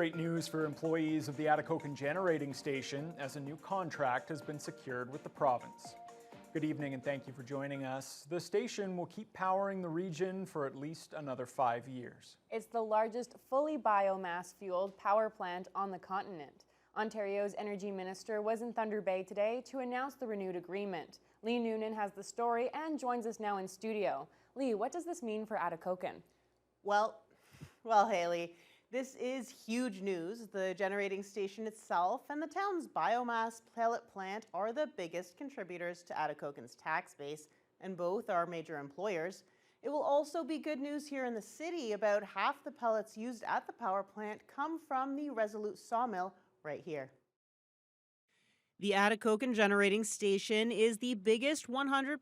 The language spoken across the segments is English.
Great news for employees of the Atikokan generating station as a new contract has been secured with the province. Good evening and thank you for joining us. The station will keep powering the region for at least another 5 years. It's the largest fully biomass-fueled power plant on the continent. Ontario's energy minister was in Thunder Bay today to announce the renewed agreement. Lee Noonan has the story and joins us now in studio. Lee, what does this mean for Atikokan? Well, Haley, this is huge news. The generating station itself and the town's biomass pellet plant are the biggest contributors to Atikokan's tax base, and both are major employers. It will also be good news here in the city. About half the pellets used at the power plant come from the Resolute sawmill right here. The Atikokan generating station is the biggest 100%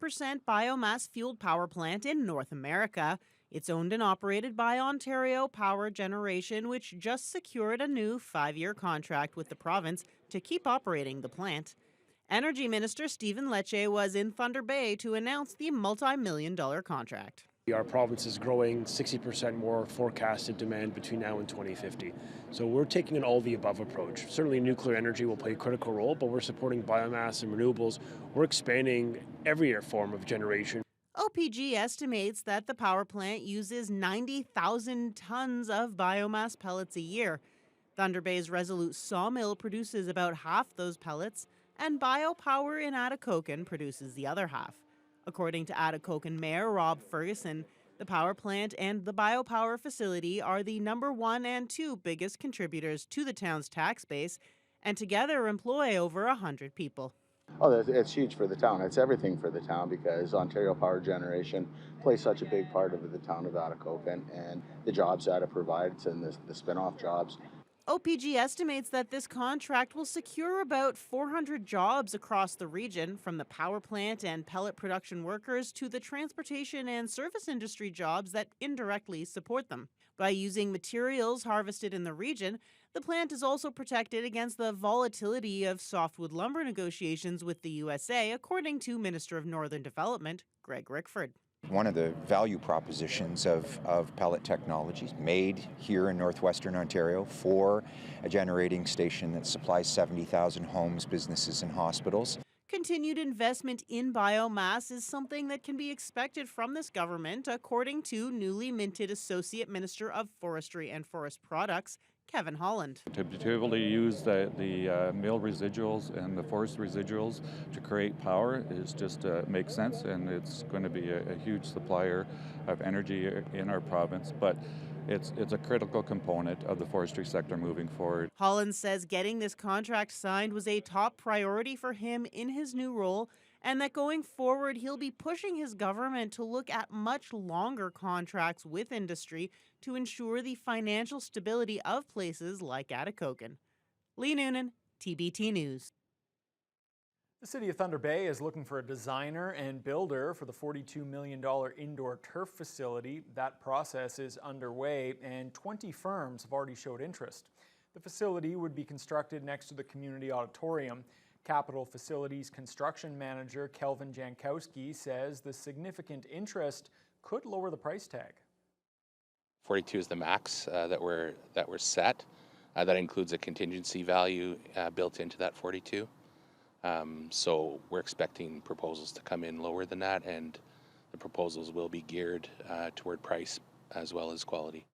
biomass-fueled power plant in North America. It's owned and operated by Ontario Power Generation, which just secured a new 5-year contract with the province to keep operating the plant. Energy Minister Stephen Lecce was in Thunder Bay to announce the multi-million-dollar contract. Our province is growing 60% more forecasted demand between now and 2050. So we're taking an all-the-above approach. Certainly nuclear energy will play a critical role, but we're supporting biomass and renewables. We're expanding every form of generation. OPG estimates that the power plant uses 90,000 tons of biomass pellets a year. Thunder Bay's Resolute sawmill produces about half those pellets, and biopower in Atikokan produces the other half. According to Atikokan Mayor Rob Ferguson, the power plant and the biopower facility are the number 1 and 2 biggest contributors to the town's tax base, and together employ over 100 people. Oh, it's huge for the town. It's everything for the town because Ontario Power Generation plays such a big part of the town of Atikokan and the jobs that it provides and the spin-off jobs. OPG estimates that this contract will secure about 400 jobs across the region, from the power plant and pellet production workers to the transportation and service industry jobs that indirectly support them. By using materials harvested in the region, the plant is also protected against the volatility of softwood lumber negotiations with the USA, according to Minister of Northern Development, Greg Rickford. One of the value propositions of pellet technologies made here in northwestern Ontario for a generating station that supplies 70,000 homes, businesses, and hospitals. Continued investment in biomass is something that can be expected from this government, according to newly minted Associate Minister of Forestry and Forest Products, Kevin Holland. To be able to use the mill residuals and the forest residuals to create power is just makes sense, and it's going to be a huge supplier of energy in our province. But it's a critical component of the forestry sector moving forward. Holland says getting this contract signed was a top priority for him in his new role, and that going forward he'll be pushing his government to look at much longer contracts with industry to ensure the financial stability of places like Atikokan. Lee Noonan, TBT News. The City of Thunder Bay is looking for a designer and builder for the $42 million indoor turf facility. That process is underway and 20 firms have already showed interest. The facility would be constructed next to the community auditorium. Capital Facilities Construction Manager Kelvin Jankowski says the significant interest could lower the price tag. 42 is the max that we're set. That includes a contingency value built into that 42. So we're expecting proposals to come in lower than that, and the proposals will be geared toward price as well as quality.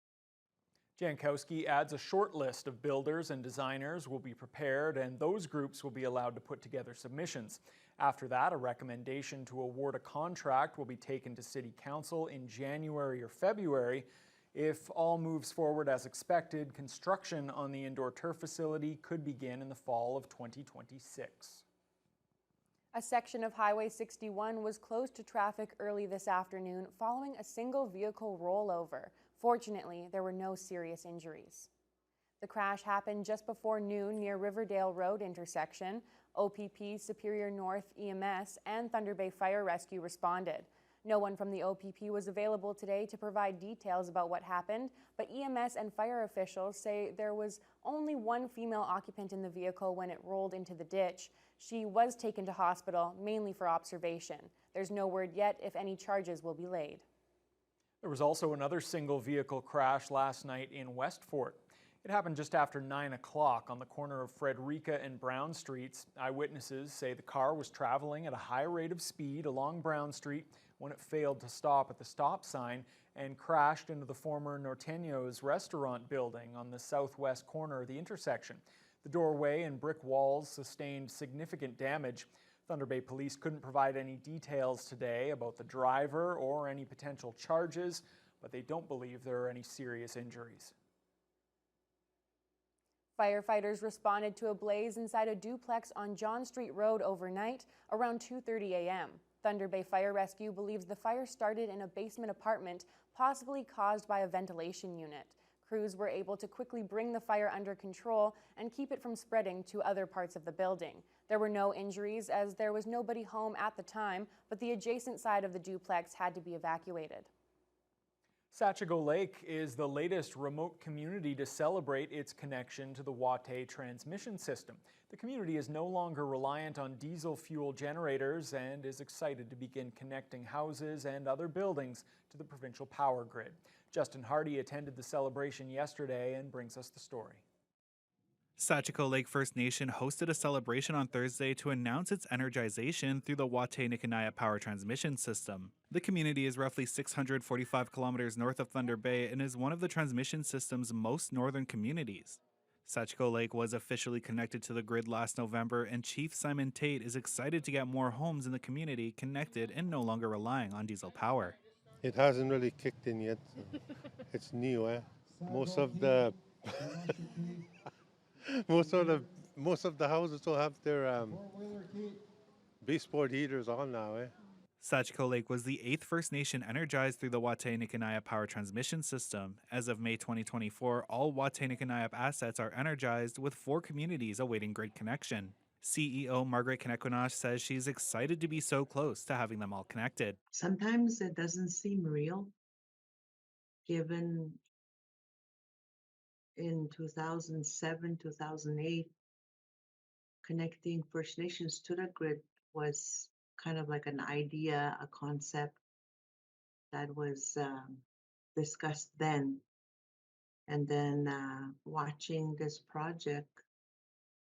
Jankowski adds a short list of builders and designers will be prepared, and those groups will be allowed to put together submissions. After that, a recommendation to award a contract will be taken to City Council in January or February. If all moves forward as expected, construction on the indoor turf facility could begin in the fall of 2026. A section of Highway 61 was closed to traffic early this afternoon following a single vehicle rollover. Fortunately, there were no serious injuries. The crash happened just before noon near Riverdale Road intersection. OPP, Superior North EMS, and Thunder Bay Fire Rescue responded. No one from the OPP was available today to provide details about what happened, but EMS and fire officials say there was only one female occupant in the vehicle when it rolled into the ditch. She was taken to hospital, mainly for observation. There's no word yet if any charges will be laid. There was also another single vehicle crash last night in Westfort. It happened just after 9 o'clock on the corner of Frederica and Brown Streets. Eyewitnesses say the car was traveling at a high rate of speed along Brown Street when it failed to stop at the stop sign and crashed into the former Norteño's restaurant building on the southwest corner of the intersection. The doorway and brick walls sustained significant damage. Thunder Bay Police couldn't provide any details today about the driver or any potential charges, but they don't believe there are any serious injuries. Firefighters responded to a blaze inside a duplex on John Street Road overnight around 2:30 a.m. Thunder Bay Fire Rescue believes the fire started in a basement apartment, possibly caused by a ventilation unit. Crews were able to quickly bring the fire under control and keep it from spreading to other parts of the building. There were no injuries as there was nobody home at the time, but the adjacent side of the duplex had to be evacuated. Satcho Lake is the latest remote community to celebrate its connection to the Watay transmission system. The community is no longer reliant on diesel fuel generators and is excited to begin connecting houses and other buildings to the provincial power grid. Justin Hardy attended the celebration yesterday and brings us the story. Satcho Lake First Nation hosted a celebration on Thursday to announce its energization through the Watay-Nikanaya power transmission system. The community is roughly 645 kilometers north of Thunder Bay and is one of the transmission system's most northern communities. Satcho Lake was officially connected to the grid last November, and Chief Simon Tate is excited to get more homes in the community connected and no longer relying on diesel power. It hasn't really kicked in yet. It's new, eh? Most of the houses will have their baseboard heaters on now, eh? Satcho Lake was the 8th First Nation energized through the Watay-Nikanaya power transmission system. As of May 2024, all Watay-Nikanaya assets are energized, with 4 communities awaiting grid connection. CEO Margaret Kenequanash says she's excited to be so close to having them all connected. Sometimes it doesn't seem real, given in 2007, 2008, connecting First Nations to the grid was kind of like an idea, a concept that was discussed then. And then watching this project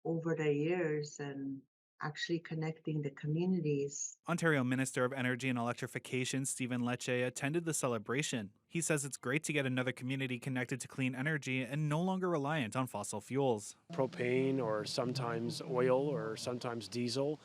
over the years and actually connecting the communities. Ontario Minister of Energy and Electrification Stephen Lecce attended the celebration. He says it's great to get another community connected to clean energy and no longer reliant on fossil fuels. Propane or sometimes oil or sometimes diesel,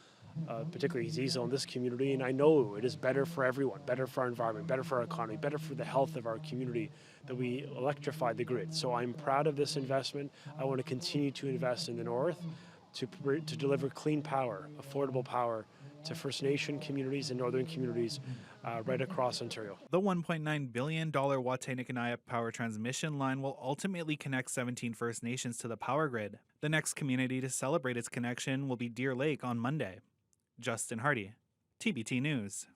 particularly diesel in this community, and I know it is better for everyone, better for our environment, better for our economy, better for the health of our community that we electrify the grid. So I'm proud of this investment. I want to continue to invest in the north to deliver clean power, affordable power to First Nation communities and northern communities right across Ontario. The $1.9 billion Watay-Nikanaya power transmission line will ultimately connect 17 First Nations to the power grid. The next community to celebrate its connection will be Deer Lake on Monday. Justin Hardy, TBT News.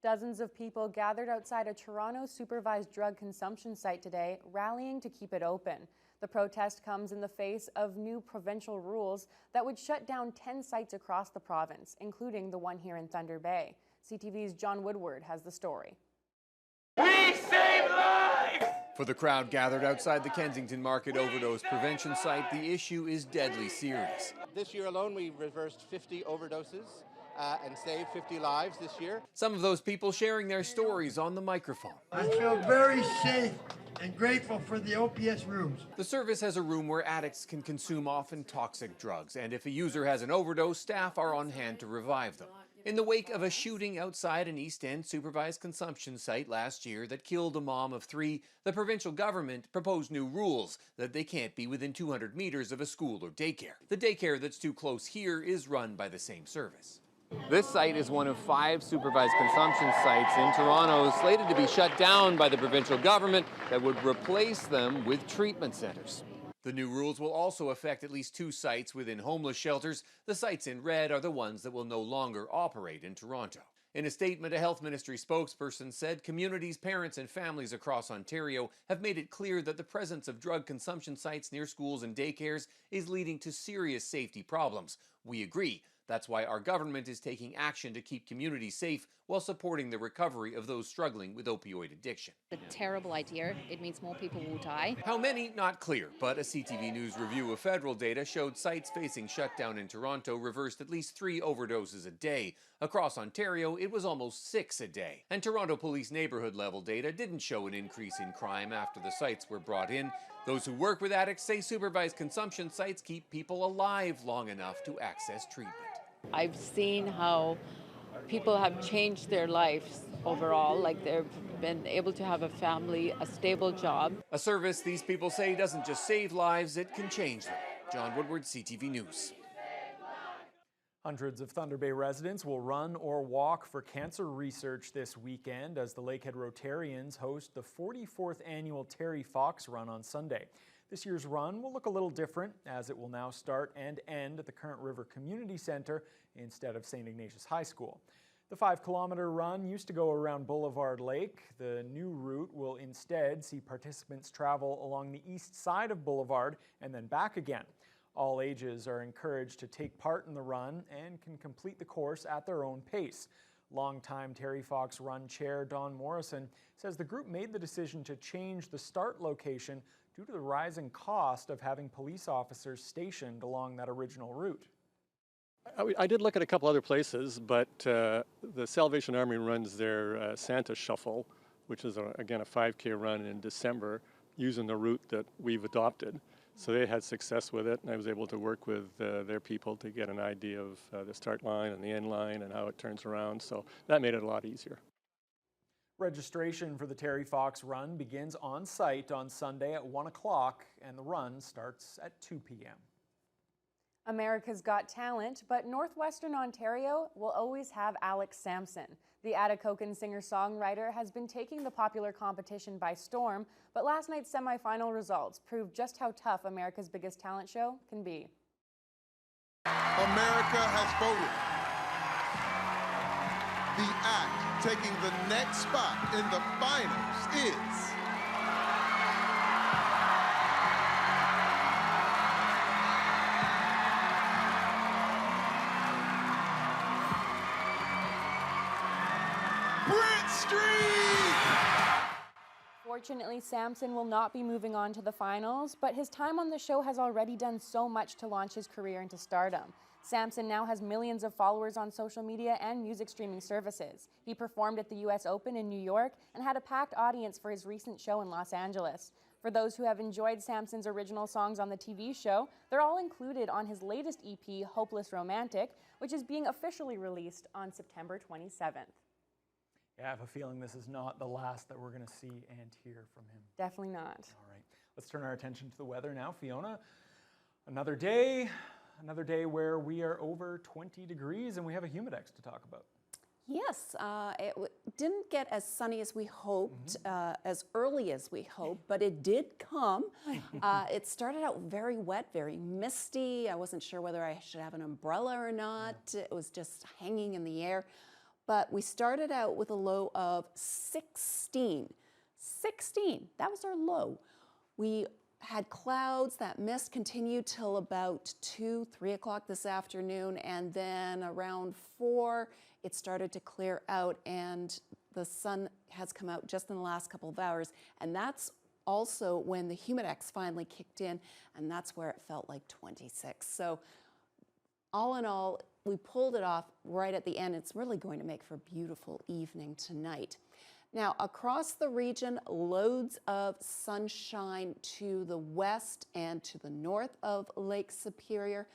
Dozens of people gathered outside a Toronto supervised drug consumption site today, rallying to keep it open. The protest comes in the face of new provincial rules that would shut down 10 sites across the province, including the one here in Thunder Bay. CTV's John Woodward has the story. We save lives! For the crowd gathered outside the Kensington Market overdose prevention site, the issue is deadly serious. This year alone, we reversed 50 overdoses and saved 50 lives this year. Some of those people sharing their stories on the microphone. I feel very safe and grateful for the OPS rooms. The service has a room where addicts can consume often toxic drugs, and if a user has an overdose, staff are on hand to revive them. In the wake of a shooting outside an East End supervised consumption site last year that killed a mom of 3, the provincial government proposed new rules that they can't be within 200 meters of a school or daycare. The daycare that's too close here is run by the same service. This site is one of 5 supervised consumption sites in Toronto slated to be shut down by the provincial government that would replace them with treatment centres. The new rules will also affect at least 2 sites within homeless shelters. The sites in red are the ones that will no longer operate in Toronto. In a statement, a health ministry spokesperson said communities, parents and families across Ontario have made it clear that the presence of drug consumption sites near schools and daycares is leading to serious safety problems. We agree. That's why our government is taking action to keep communities safe while supporting the recovery of those struggling with opioid addiction. A terrible idea. It means more people will die. How many? Not clear, but a CTV News review of federal data showed sites facing shutdown in Toronto reversed at least 3 overdoses a day. Across Ontario, it was almost 6 a day. And Toronto Police neighborhood level data didn't show an increase in crime after the sites were brought in. Those who work with addicts say supervised consumption sites keep people alive long enough to access treatment. I've seen how people have changed their lives overall, like they've been able to have a family, a stable job. A service these people say doesn't just save lives, it can change them. John Woodward, CTV News. Hundreds of Thunder Bay residents will run or walk for cancer research this weekend as the Lakehead Rotarians host the 44th annual Terry Fox Run on Sunday. This year's run will look a little different as it will now start and end at the Current River Community Centre instead of St. Ignatius High School. The 5-kilometer run used to go around Boulevard Lake. The new route will instead see participants travel along the east side of Boulevard and then back again. All ages are encouraged to take part in the run and can complete the course at their own pace. Longtime Terry Fox Run chair Don Morrison says the group made the decision to change the start location due to the rising cost of having police officers stationed along that original route. I did look at a couple other places, but the Salvation Army runs their Santa Shuffle, which is, again, a 5K run in December, using the route that we've adopted. So they had success with it, and I was able to work with their people to get an idea of the start line and the end line and how it turns around. So that made it a lot easier. Registration for the Terry Fox Run begins on site on Sunday at 1 o'clock, and the run starts at 2 p.m. America's Got Talent, but Northwestern Ontario will always have Alex Sampson. The Atikokan singer-songwriter has been taking the popular competition by storm, but last night's semifinal results proved just how tough America's Biggest Talent show can be. America has voted. The act taking the next spot in the finals is Fortunately, Sampson will not be moving on to the finals, but his time on the show has already done so much to launch his career into stardom. Sampson now has millions of followers on social media and music streaming services. He performed at the US Open in New York and had a packed audience for his recent show in Los Angeles. For those who have enjoyed Sampson's original songs on the TV show, they're all included on his latest EP, Hopeless Romantic, which is being officially released on September 27th. Yeah, I have a feeling this is not the last that we're going to see and hear from him. Definitely not. All right, let's turn our attention to the weather now. Fiona, another day where we are over 20 degrees and we have a humidex to talk about. Yes, it didn't get as sunny as we hoped, as early as we hoped, but it did come. It started out very wet, very misty. I wasn't sure whether I should have an umbrella or not. It was just hanging in the air. But we started out with a low of 16. 16, that was our low. We had clouds. That mist continued till about 2, 3 o'clock this afternoon, and then around 4, it started to clear out, and the sun has come out just in the last couple of hours, and that's also when the humidex finally kicked in, and that's where it felt like 26. So all in all, we pulled it off right at the end. It's really going to make for a beautiful evening tonight. Now, across the region, loads of sunshine to the west and to the north of Lake Superior.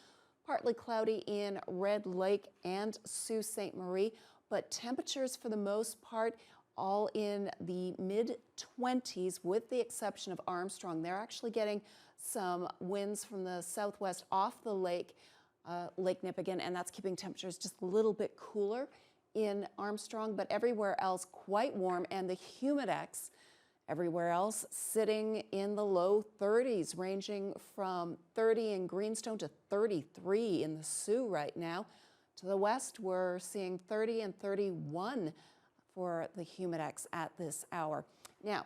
Partly cloudy in Red Lake and Sault Ste. Marie, but temperatures for the most part all in the mid-20s with the exception of Armstrong. They're actually getting some winds from the southwest off the lake, Lake Nipigon, and that's keeping temperatures just a little bit cooler in Armstrong, but everywhere else quite warm, and the humidex everywhere else sitting in the low 30s, ranging from 30 in Greenstone to 33 in the Sioux right now. To the west, we're seeing 30 and 31 for the humidex at this hour. Now,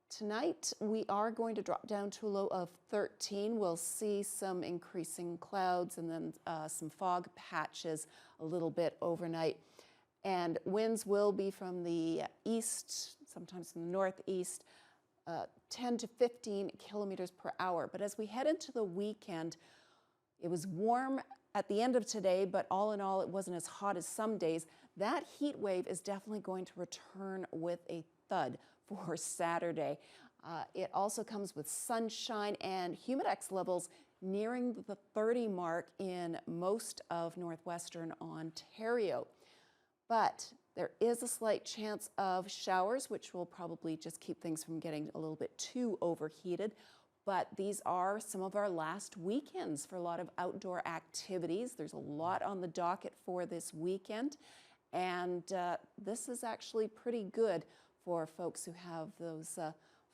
tonight, we are going to drop down to a low of 13. We'll see some increasing clouds and then some fog patches a little bit overnight. and winds will be from the east, sometimes from the northeast, 10 to 15 kilometers per hour. But as we head into the weekend, it was warm at the end of today, but all in all, it wasn't as hot as some days. That heat wave is definitely going to return with a thud for Saturday. It also comes with sunshine and humidex levels nearing the 30 mark in most of northwestern Ontario. But there is a slight chance of showers, which will probably just keep things from getting a little bit too overheated. But these are some of our last weekends for a lot of outdoor activities. There's a lot on the docket for this weekend. And this is actually pretty good for folks who have those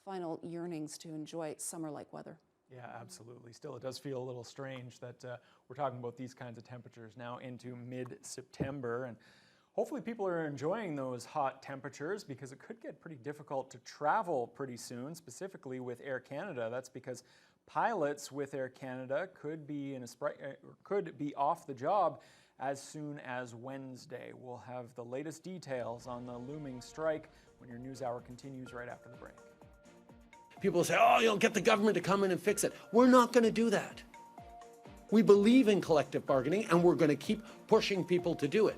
final yearnings to enjoy summer-like weather. Yeah, absolutely. Still, it does feel a little strange that we're talking about these kinds of temperatures now into mid-September. And hopefully people are enjoying those hot temperatures, because it could get pretty difficult to travel pretty soon, specifically with Air Canada. That's because pilots with Air Canada could be off the job as soon as Wednesday. We'll have the latest details on the looming strike when your news hour continues right after the break. People say, oh, you'll get the government to come in and fix it. We're not going to do that. We believe in collective bargaining, and we're going to keep pushing people to do it.